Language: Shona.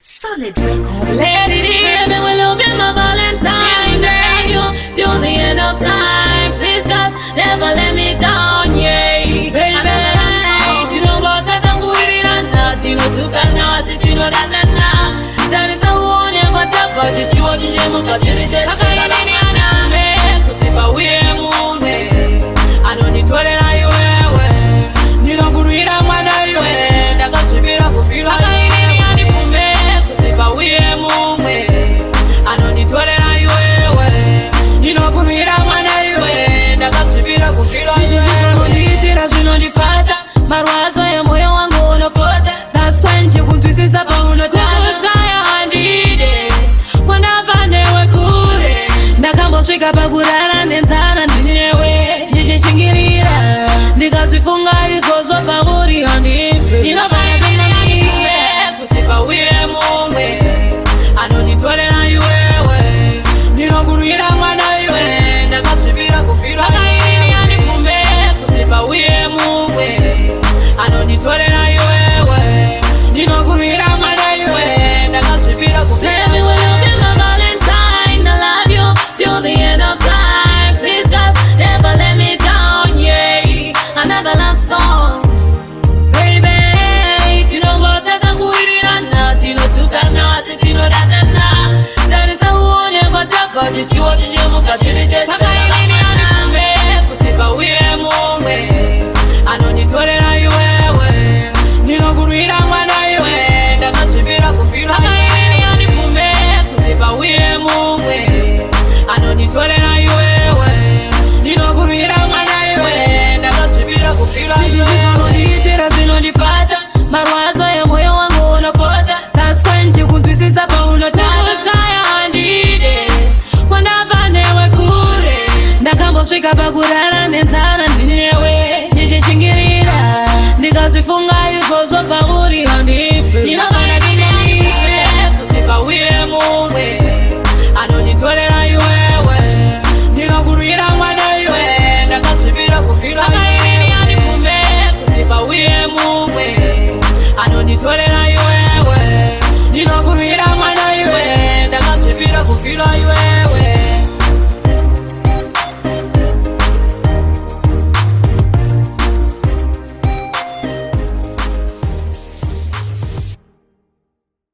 Solid record. Let it in, and we'll be my Valentine. Yeah, you till the end of time. Please just never let me down. Yeah, baby. You know what I'm going on. You know to can now, if you know that na. That is the one you got to put it. You want to jam up, you need to say it in your name. Put it by way moon. I don't need to let you away. You don't go read on my day. I got to be a good feel. I don't need to let you away. You know, could be that one anyway. I got to be a good feel. She's on the fata. Marwazo ya moyo wangu unapota. That's when she won't twist up on the top. Kushaya handide. Wanafane wakure. Nakamba shika pagurana nentana ninyewe. Nijishingiria. Nikazifunga hizo zopa uri handife. Ninafanya zina nanife. Kutipa uye mume. I don't need to let you away. You know, good read on my way. I got to be a good feel. I can't even put we move. I don't need to let you away. You know, good read on my way. I got to be a good feel. Baby, when you be my Valentine, I love you till the end of time. Please just never let me down. Yeah, another love song. Baby, you know what I'm going on. You know, to can now, if you know that. But it's you what you got to just I don't need to let you away. You know, good read on my way. That got to be a good feel. I don't need to let you away. You know, good read on my way. That got to be a good feel. She's on the fata. Marwazo ya moyo wangu unapota. That's when you could twist up on the top. Shika pagurana nentana ninyewe. Nijishingirira. Nikazifunga